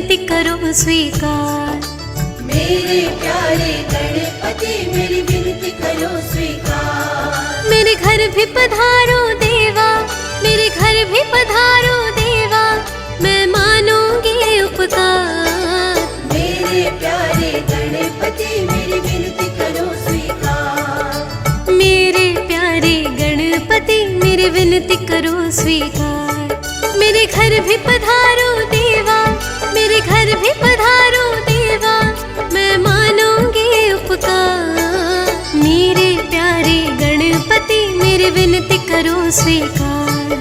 विनती करो स्वीकार। मेरे प्यारे गणपति मेरी विनती करो स्वीकार। मेरे घर भी पधारो देवा, मेरे घर भी पधारो देवा, मैं मानूंगी उपकार। मेरे प्यारे गणपति मेरी विनती करो स्वीकार। मेरे प्यारे गणपति मेरी विनती करो स्वीकार। मेरे घर भी पधारो देवा, मेरे घर भी पधारो देवा, मैं मानूंगी उपकार। मेरे प्यारे गणपति मेरी विनती करो स्वीकार।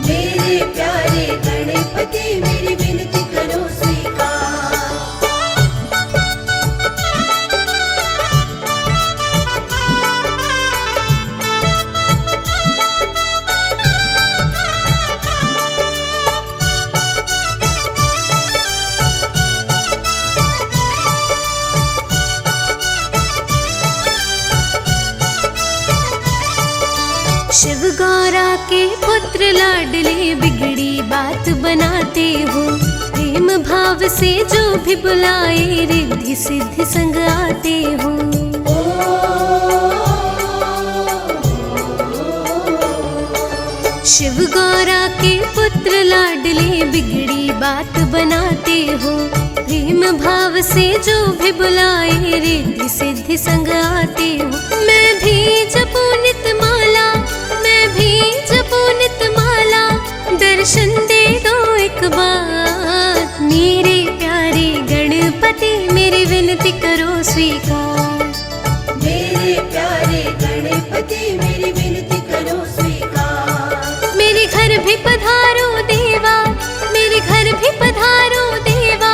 मेरे प्यारे गणपति मेरी विनती करो स्वीकार। शिव गौरा के पुत्र लाडले बिगड़ी बात बनाते हो। प्रेम भाव से जो भी बुलाए रिद्धि सिद्धि संग आते हो। शिव गौरा के पुत्र लाडले बिगड़ी बात बनाते हो। प्रेम भाव से जो भी बुलाए रिद्धि सिद्धि संग आते हो। मैं भी जपू नित माला, मैं भी जपू नित माला, दर्शन दे दो एक बार। मेरे प्यारे गणपति मेरी विनती करो स्वीकार। मेरे प्यारे गणपति मेरी विनती करो स्वीकार। मेरे घर भी पधारो देवा, मेरे घर भी पधारो देवा,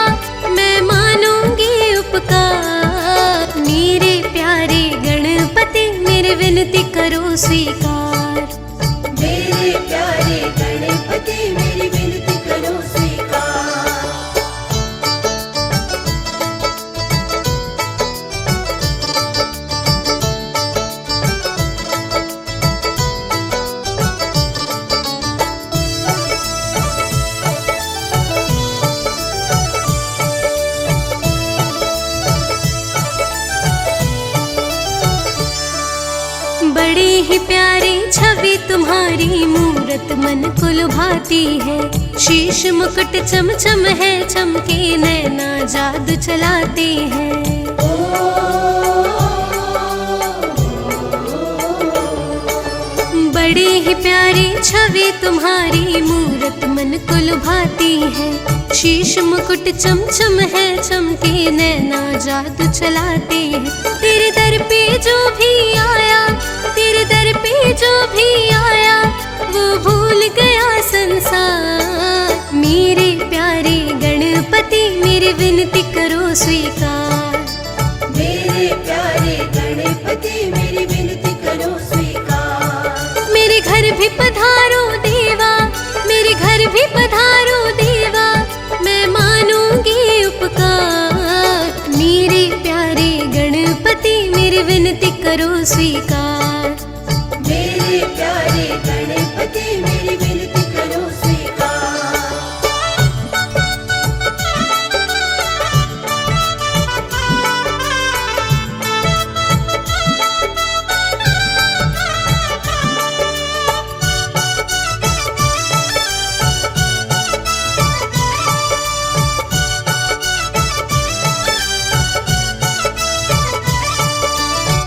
मैं मानूंगी उपकार। मेरे प्यारे गणपति मेरी विनती करो स्वीकार। मेरे प्यारे गणपति मेरी विनती करो स्वीकार। बड़ी ही प्यारी छवि तुम्हारी मूरत मन को लुभाती है। शीश मुकुट चमचम है, चमके नैना जादू चलाते हैं। बड़ी ही प्यारी छवि तुम्हारी मूरत मन को लुभाती है। शीश मुकुट चमचम है, चमके नैना जादू चलाते हैं। तेरे दर पे जो भी आया, तेरे दर पे जो भी आया, वो भूल गया संसार। मेरे प्यारे गणपति मेरी विनती करो स्वीकार। मेरे प्यारे गणपति मेरी विनती करो स्वीकार। मेरे घर भी पधारो देवा, मेरे घर भी पधारो देवा, मैं मानूंगी उपकार। मेरे प्यारे गणपति मेरी विनती करो स्वीकार। मेरे प्यारे गणपति मेरी विनती करो स्वीकार।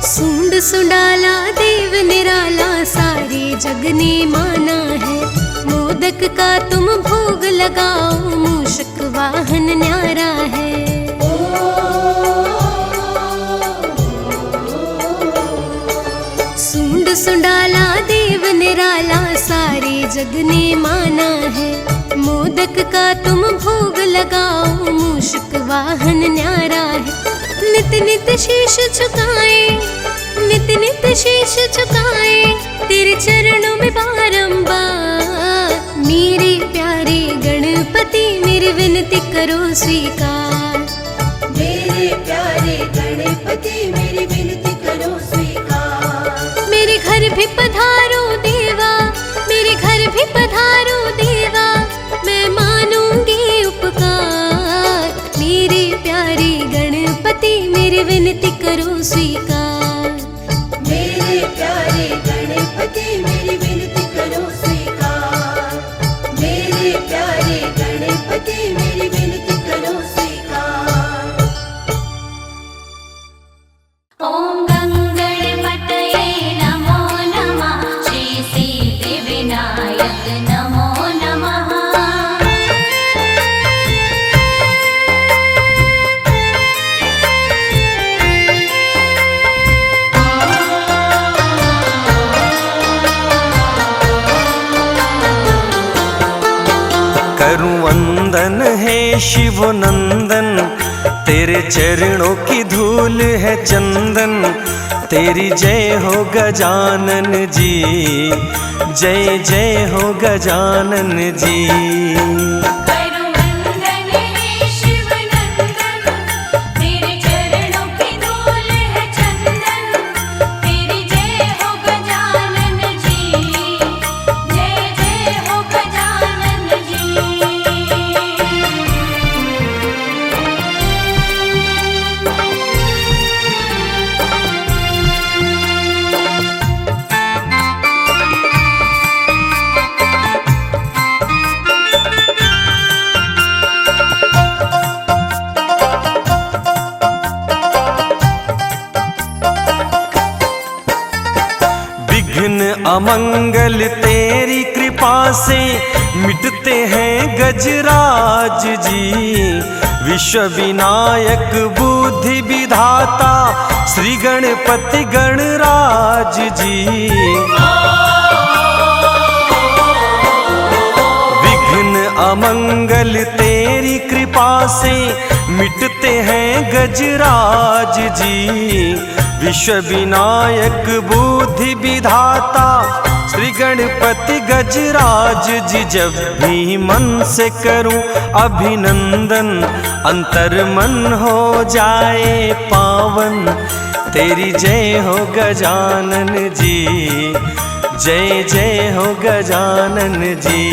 सूंड सुंडाला देव निराला सारे जग ने माना है। मोदक का तुम भोग लगाओ, मूषक वाहन न्यारा है। सूंड सुंडाला देव निराला सारे जग ने माना है। मोदक का तुम भोग लगाओ, मूषक वाहन न्यारा है। नित नित शीश झुकाए, नित नित शीश झुकाए, तेरे चरणों में बारंबार। मेरे प्यारे गणपति मेरी विनती करो स्वीकार। मेरे प्यारे गणपति मेरी विनती करो स्वीकार। मेरे घर भी पधारो देवा, मेरे घर भी पधारो देवा, मैं मानूंगी उपकार। वंदन है शिव नंदन, तेरे चरणों की धूल है चंदन। तेरी जय हो गजानन जी, जय जय हो गजानन जी। अमंगल तेरी कृपा से मिटते हैं गजराज जी। विश्व विनायक बुद्धि विधाता श्री गणपति गणराज जी। विघ्न अमंगल तेरी कृपा से मिटते हैं गजराज जी। विश्व विनायक बुद्धि विधाता श्री गणपति गजराज जी। जब भी मन से करूं अभिनंदन, अंतर मन हो जाए पावन। तेरी जय हो गजानन जी, जय जय हो गजानन जी।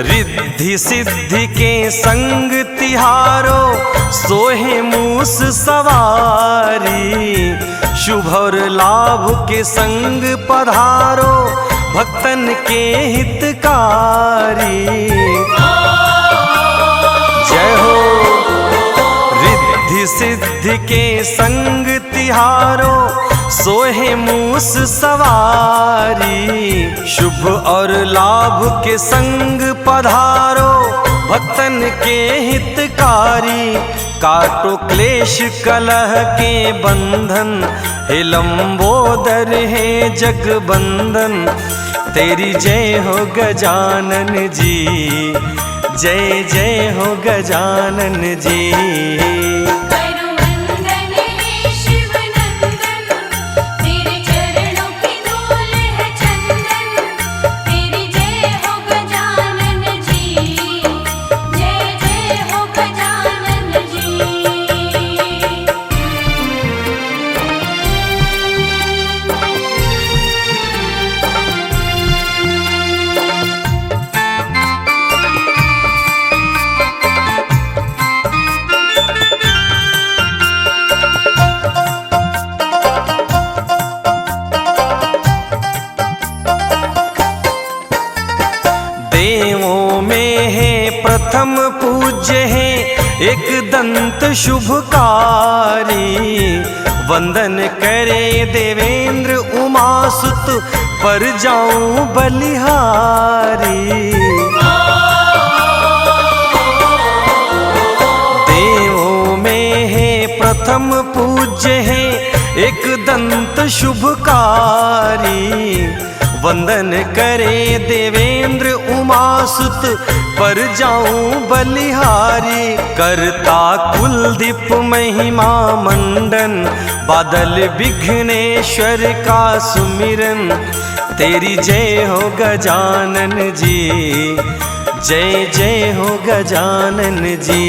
रिद्धि सिद्धि के संग तिहारो सोहे मूस सवारी। शुभ और लाभ के संग पधारो भक्तन के हितकारी। जय हो रिद्धि सिद्धि के संग तिहारो सोहे मूस सवारी। शुभ और लाभ के संग पधारो भक्तन के हितकारी। काटो क्लेश कलह के बंधन, हे लंबोदर हे जगबंदन। तेरी जय हो गजानन जी, जय जय हो गजानन जी। देवों में है प्रथम पूज्य है एक दंत शुभकारी। वंदन करे देवेंद्र उमासुत पर जाऊं बलिहारी। देवों में है प्रथम पूज्य है एक दंत शुभकारी। वंदन करे देवेंद्र उमासुत पर जाऊं बलिहारी। करता कुलदीप महिमा मंडन, बादल विघ्नेश्वर का सुमिरन। तेरी जय हो गजानन जी, जय जय हो गजानन जी।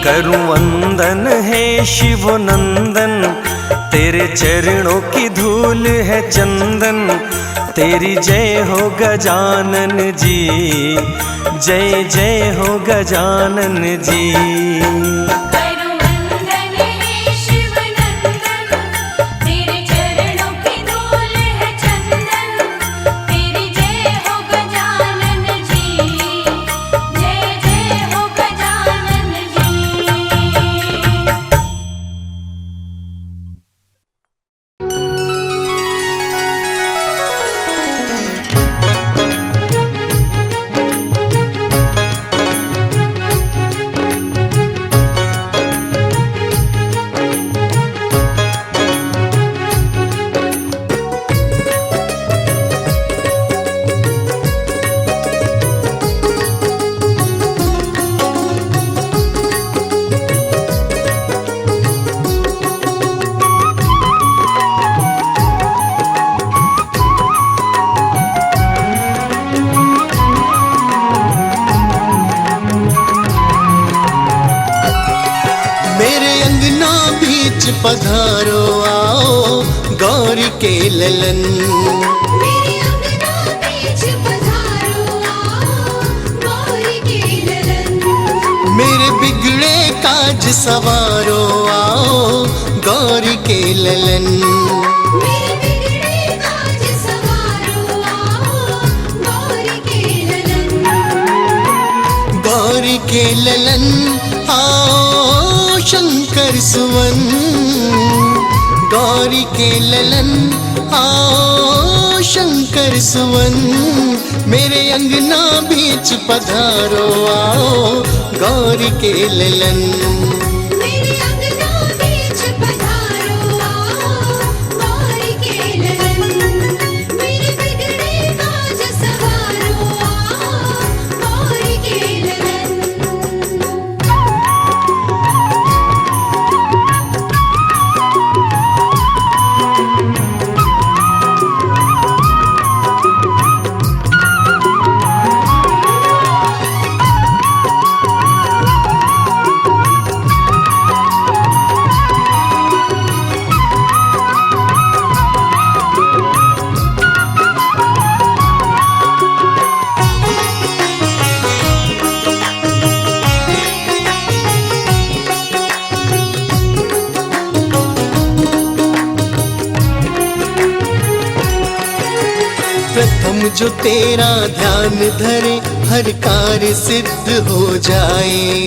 करूं वंदन हे शिव नंदन, तेरे चरणों की धूल है चंदन। तेरी जय हो गजानन जी, जय जय हो गजानन जी। पधारो आओ गौरी के ललन, मेरे अंगना बीच पधारो आओ गौरी के ललन। मेरे बिगड़े काज सवारो आओ गौरी के ललन। मेरे बिगड़े काज सवारो आओ गौरी के ललन। गौरी के ललन आओ शंकर सुवन, गौरी के ललन आओ शंकर सुवन। मेरे अंगना बीच पधारो आओ गौरी के ललन। मेरे अंगना बीच पधारो आओ गौरी के ललन। मेरे बिगड़े काज सवारो आओ गौरी के ललन। प्रथम जो तेरा ध्यान धरे हर कार्य सिद्ध हो जाए।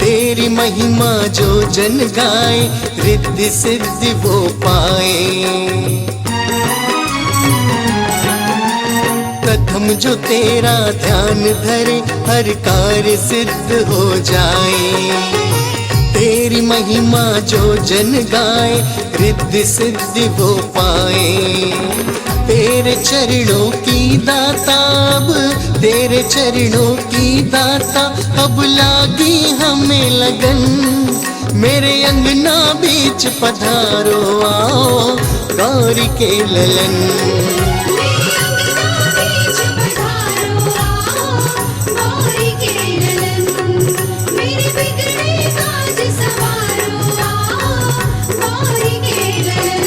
तेरी महिमा जो जन गाए रिद्धि सिद्धि वो पाए। प्रथम जो तेरा ध्यान धरे हर कार्य सिद्ध हो जाए। तेरी महिमा जो जन गाए रिद्धि सिद्धि वो पाए। तेरे चरणों की दाता अब, तेरे चरणों की दाता अब लागी हमें लगन। मेरे अंगना बीच पधारो आओ गौरी के ललन। मेरे अंगना बीच पधारो आओ गौरी के ललन। मेरे बिगड़े काज सवारो आओ गौरी के ललन।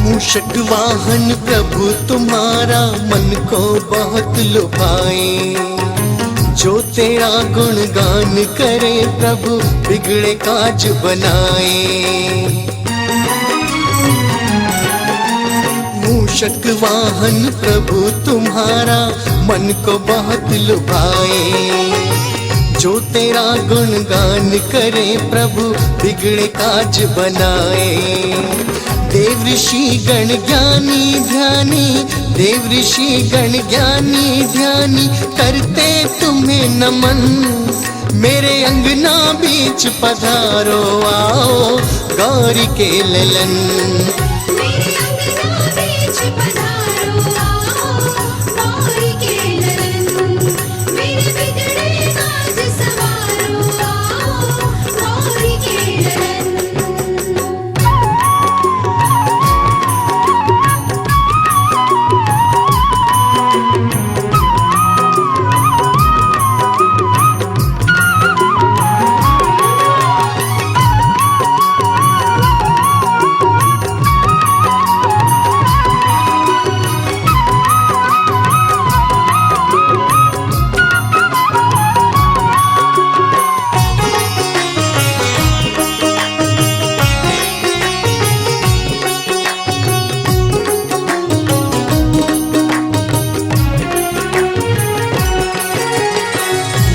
मूषक वाहन प्रभु तुम्हारा मन को बहुत लुभाए। जो तेरा गुणगान करे प्रभु बिगड़े काज बनाए। मूषक वाहन प्रभु तुम्हारा मन को बहुत लुभाए। जो तेरा गुणगान करे प्रभु बिगड़े काज बनाए। देव ऋषि गण ज्ञानी ध्यानी, देव ऋषि गण ज्ञानी ध्यानी करते तुम्हें नमन। मेरे अंगना बीच पधारो आओ गौरी के ललन। मेरे अंगना बीच पधारो आओ गौरी के ललन। मेरे बिगड़े काज सवारो आओ गौरी के ललन।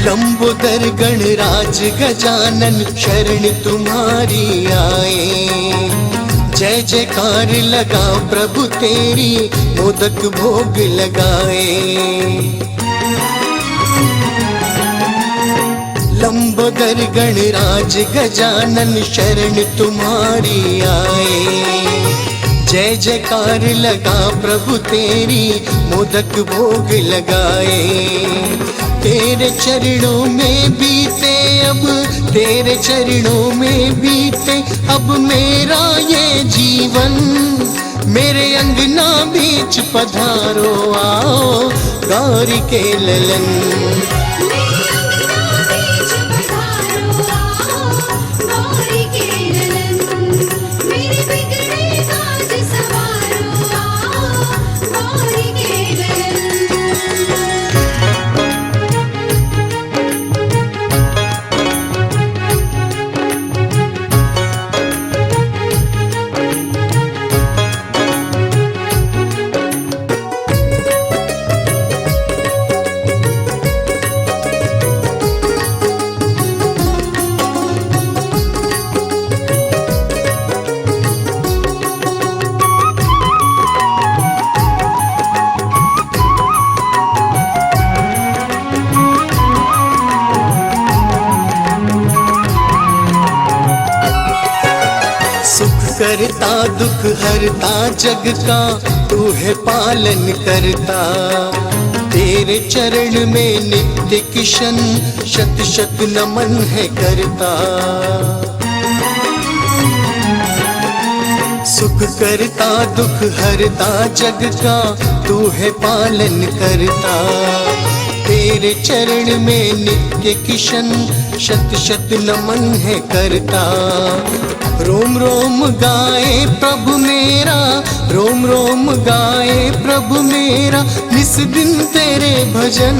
लंबोदर गणराज गजानन शरण तुम्हारी आए। जय जयकार लगा प्रभु तेरी मोदक भोग लगाए। लंबोदर गणराज गजानन शरण तुम्हारी आए। जय जयकार लगा प्रभु तेरी मोदक भोग लगाए। तेरे चरणों में बीते अब, तेरे चरणों में बीते अब मेरा ये जीवन। मेरे अंगना बीच पधारो आओ गौरी के ललन। मेरे अंगना बीच पधारो आओ गौरी के ललन। मेरे बिगड़े काज सवारो आओ गौरी के ललन। करता दुख हरता जग का तू है पालन करता। तेरे चरण में नित्य किशन शत शत नमन है करता। सुख करता दुख हरता जग का तू है पालन करता। तेरे चरण में नित्य किशन शत शत नमन है करता। रोम रोम गाए प्रभु मेरा, रोम रोम गाए प्रभु मेरा निस दिन तेरे भजन।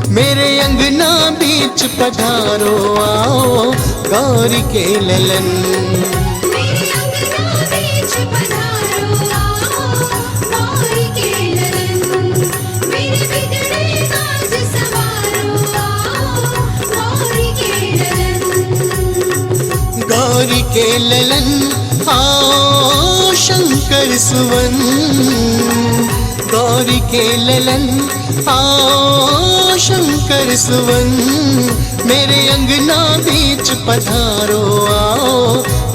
मेरे अंगना बीच पधारो आओ गौरी के ललन। मेरे अंगना बीच पधारो आओ गौरी के ललन। मेरे बिगड़े काज सवारो आओ गौरी के ललन। गौरी के ललन आओ शंकर सुवन। गौरी के ललन आओ शंकर सुवन। मेरे अंगना बीच पधारो आओ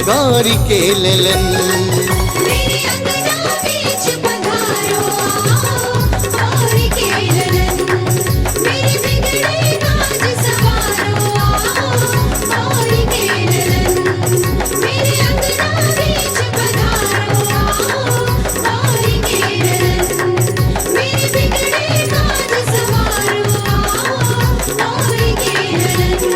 गौरी के ललन। मेरे अंगना बीच पधारो आओ गौरी के ललन। मेरे बिगड़े काज सवारो आओ गौरी के ललन। मेरे अंगना बीच पधारो आओ गौरी के ललन। मेरे बिगड़े काज सवारो आओ गौरी के ललन।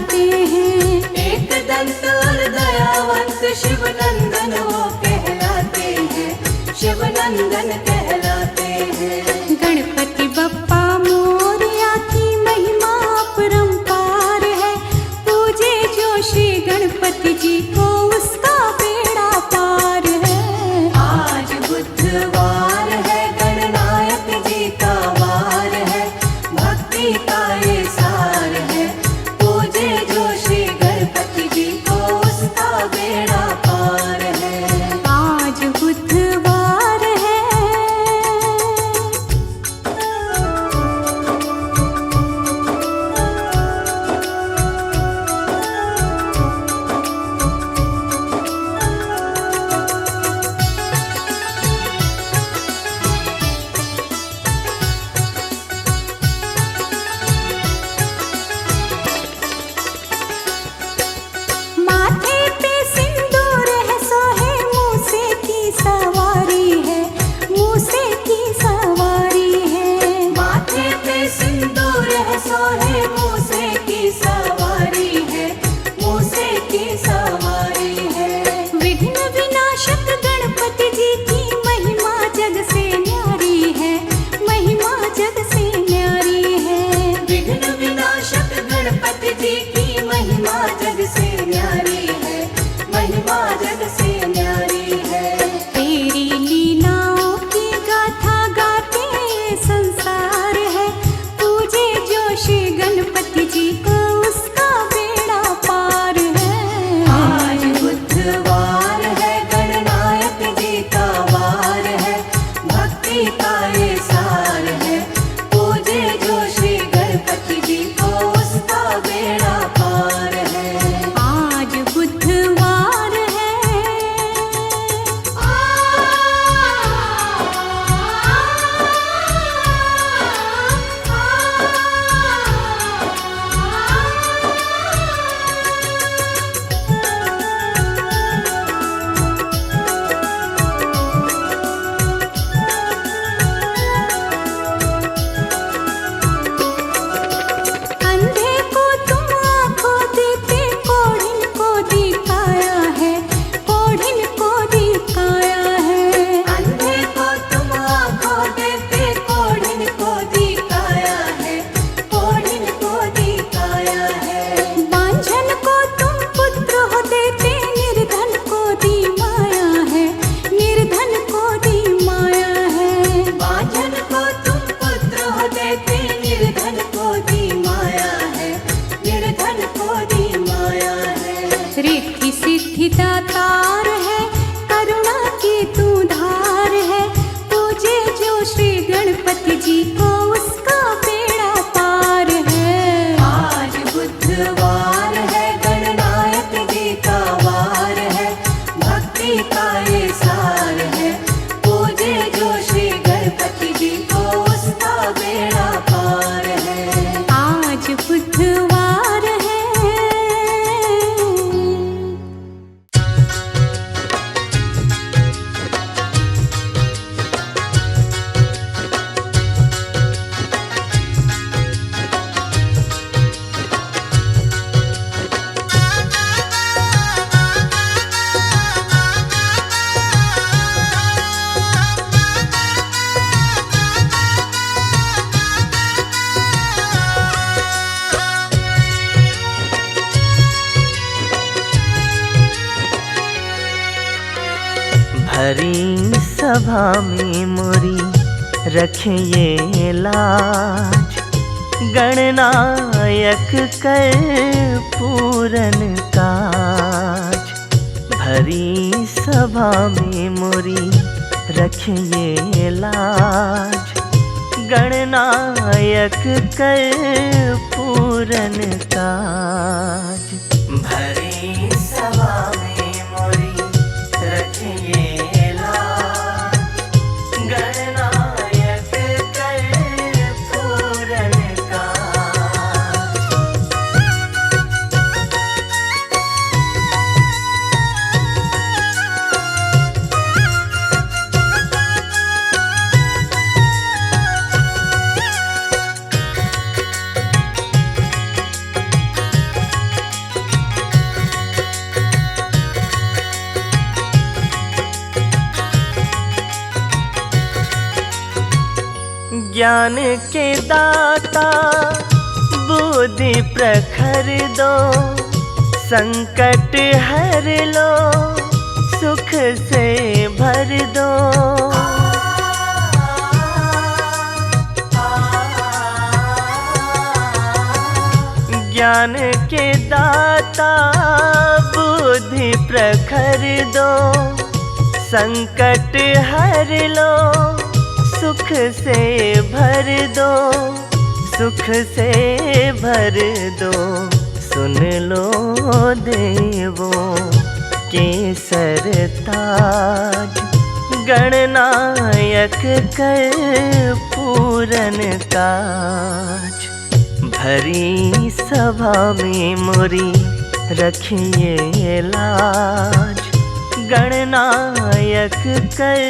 कहलाते हैं। एक दंत और दयावंत शिव नंदन वो कहलाते हैं, शिव नंदन कहलाते हैं। गणपति बप्पा मोरया की महिमा अपरंपार है, पूजे जो श्री गणपति जी को उसका बेड़ा पार है। आज बुधवार है, गणनायक जी का वार है, भक्ति का ये सार है, पूजे जो श्री गणपति जी को उसका बेड़ा पार है। आज बुधवार है। माथे पे सिंदूर है, सोहे मूसे की सवारी है, मूसे की सवारी है। माथे पे सिंदूर है, सोहे मूसे की सवारी है, मूसे की सवारी है। विघ्न विनाशक गणपति जी की महिमा जग से न्यारी है, महिमा जग से न्यारी है। विघ्न विनाशक गणपति जी की महिमा जग से न्यारी है, महिमा जग से न्यारी है। तेरी लीलाओं की गाथा गाते संसार है, पूजे जो श्री गणपति जी को उसका बेड़ा पार है। आज बुधवार है, गणनायक जी का वार है, भक्ति का ये सार है, पूजे जो श्री गणपति जी को उसका बेड़ा पार है। आज बुधवार है। अंधे को तुम आँखों देते, कोढ़िन को दिखाया है, कोढ़िन को दिखाया है। अंधे को तुम आँखों देते, कोढ़िन को दिखाया है, कोढ़िन को दिखाया है। बांझन को तुम पुत्र हो देते, निर्धन को दी माया है, निर्धन को दी माया है। बांझन को तुम पुत्र हो देते, निर्धन को दी माया है, निर्धन को दी माया है। रिद्धि सिद्धि दातार है, करुणा की तू धार है, पूजे जो श्री गणपति जी को उसका बेड़ा पार है। आज बुधवार है, गणनायक जी का वार है, भक्ति का ये सार है, पूजे जो श्री गणपति जी को उसका बेड़ा पार है। आज बुधवार है। भरी सभा में मोरी रखे ये लाज, गणनायक कर पूरन काज। भरी सभा में मोरी रखे ये लाज, गणनायक कर पूरन काज। भरी सभा में मोरी रखे ये लाज, गणनायक कर पूरन काज। ज्ञान के दाता बुद्धि प्रखर दो, संकट हर लो सुख से भर दो। ज्ञान के दाता बुद्धि प्रखर दो, संकट हर लो सुख से भर दो, सुख से भर दो। सुन लो देवों के सरताज, गणनायक कर पूरन काज। भरी सभा में मोरी रखिए लाज, गणनायक कर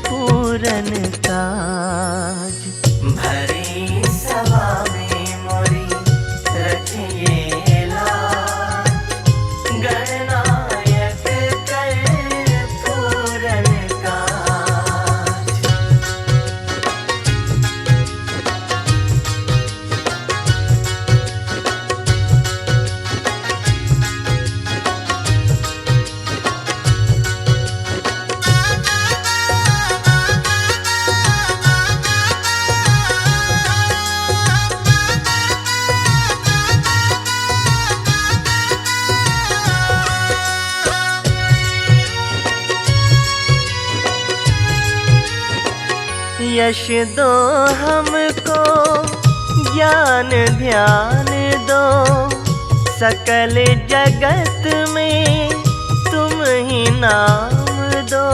पूरन काज। भरी सभा में मोरी रखिए लाज, गणनायक कर पूरन काज। यश दो हमको, ज्ञान ध्यान दो, सकल जगत में तुम ही नाम दो।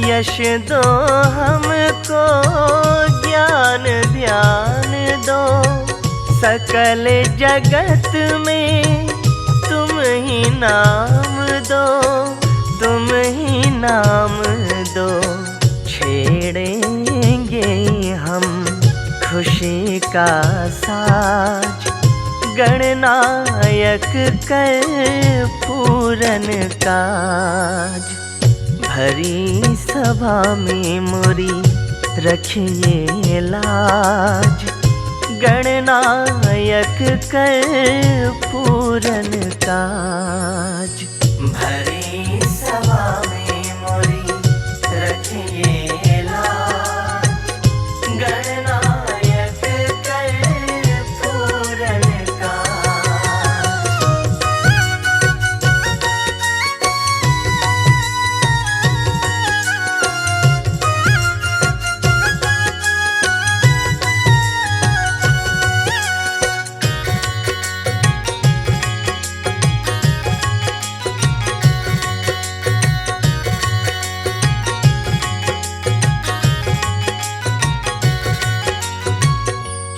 यश दो हमको, ज्ञान ध्यान दो, सकल जगत में तुम ही नाम दो, तुम ही नाम दो। छेड़ेंगे हम खुशी का साज, गणनायक कर पूरन काज। भरी सभा में मोरी रखिए लाज, गणनायक कर पूरन काज। भरी सभा में मोरी रखिए लाज, गणनायक कर पूरन काज।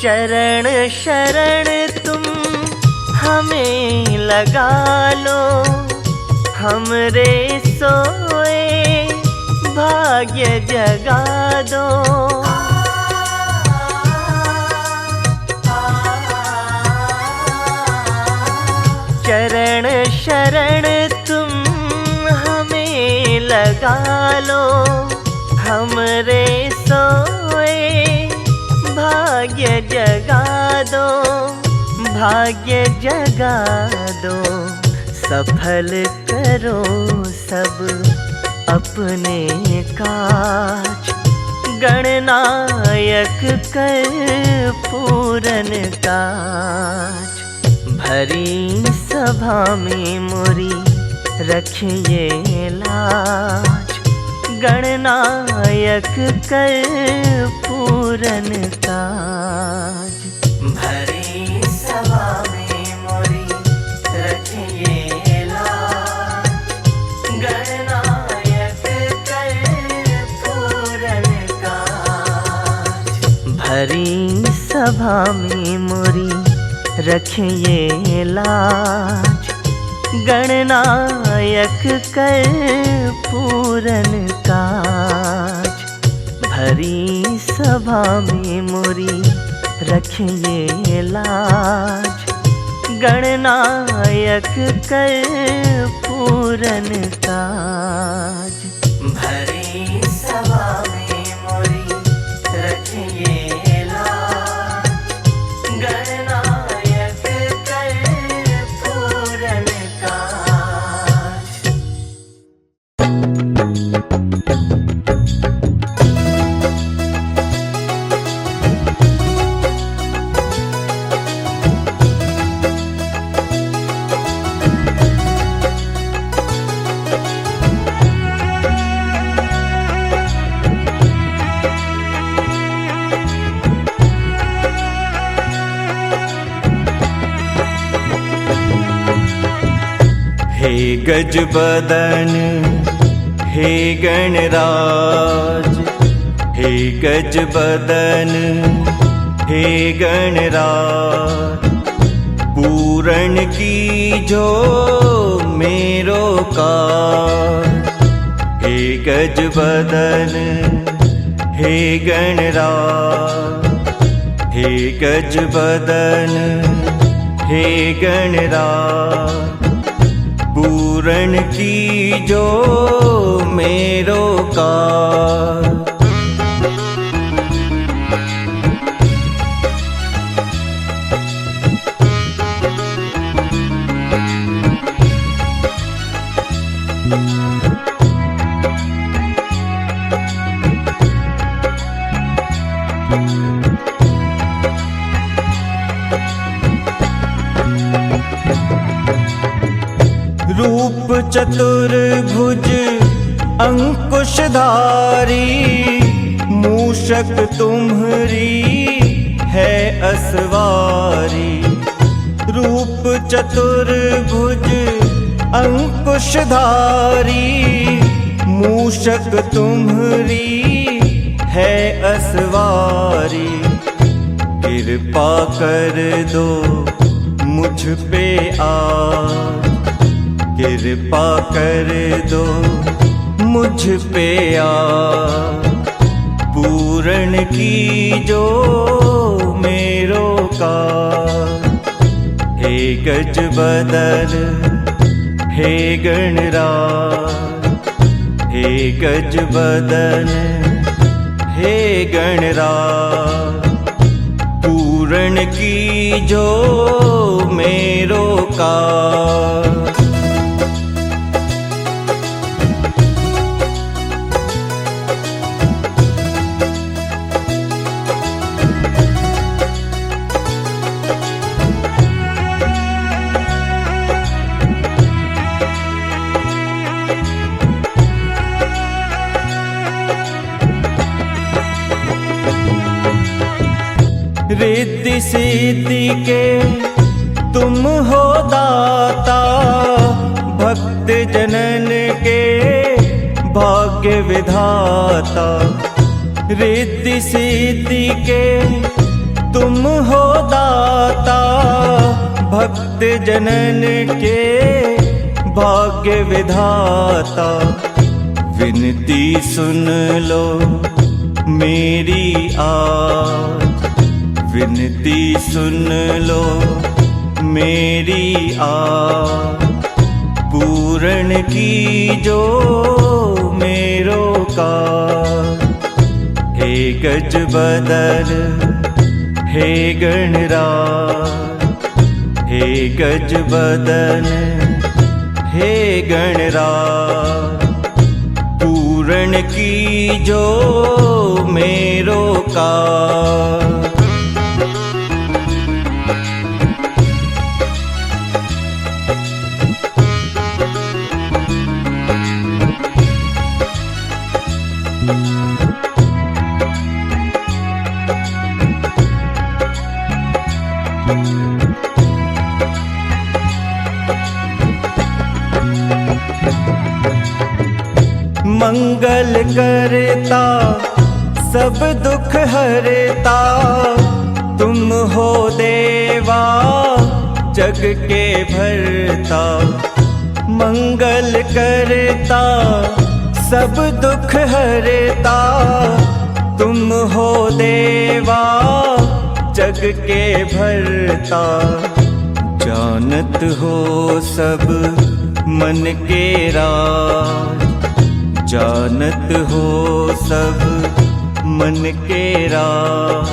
चरण शरण तुम हमें लगा लो, हमरे सोए भाग्य जगा दो। चरण शरण तुम हमें लगा लो, हमरे सोए भाग्य जगा दो, भाग्य जगा दो। सफल करो सब अपने काज, गणनायक कर पूरन काज। भरी सभा में मोरी रखिए लाज, गणनायक कर पूरन काज। भरी सभा में मोरी रखिए लाज, गणनायक कर पूरन काज। भरी सभा में मोरी रखिए लाज, गणनायक कर पूरन काज। भरी सभा में मोरी रखिए लाज, गणनायक कर पूरन काज। भरी सभा में मोरी रखिए लाज, गणनायक कर पूरन काज। हे गज बदन हे गणराज, हे गज बदन हे गणराज, पूरण की जो मेरो काज। हे गज बदन हे गणराज, हे गज बदन हे गणराज, पूरण की जो मेरो काज। रूप चतुर्भुज अंकुशधारी, मूषक तुम्हरी है असवारी। रूप चतुर्भुज अंकुशधारी, मूषक तुम्हरी है असवारी। कृपा कर दो मुझ पे आज, कृपा कर दो मुझ पे आज, पूरण की जो मेरो काज। हे गज बदन हे गणराज, हे गज बदन हे गणराज, पूरण की जो मेरो काज। रिद्धि सिद्धि के तुम हो दाता, भक्त जनन के भाग्य विधाता। रिद्धि सिद्धि के तुम हो दाता, भक्त जनन के भाग्य विधाता। विनती सुन लो मेरी आज, विनती सुन लो मेरी आज, पूरण की जो मेरो काज। हे गज बदन हे गणराज, हे गज बदन हे गणराज, पूरण की जो मेरो काज। मंगल करता सब दुख हरता, तुम हो देवा जग के भरता। मंगल करता सब दुख हरता, तुम हो देवा जग के भरता। जानत हो सब मन के राज जानत हो सब मन के राज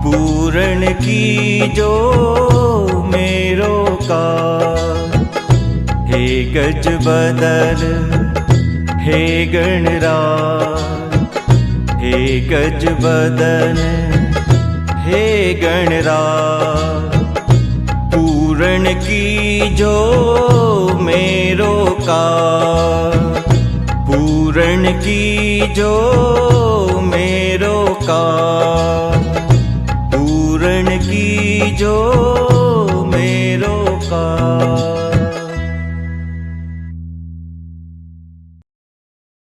पूरण की जो मेरो का हे गज बदन हे गणराज हे गज बदन हे गणराज पूरण की जो मेरो का पूरण की जो मेरो का पूरण की जो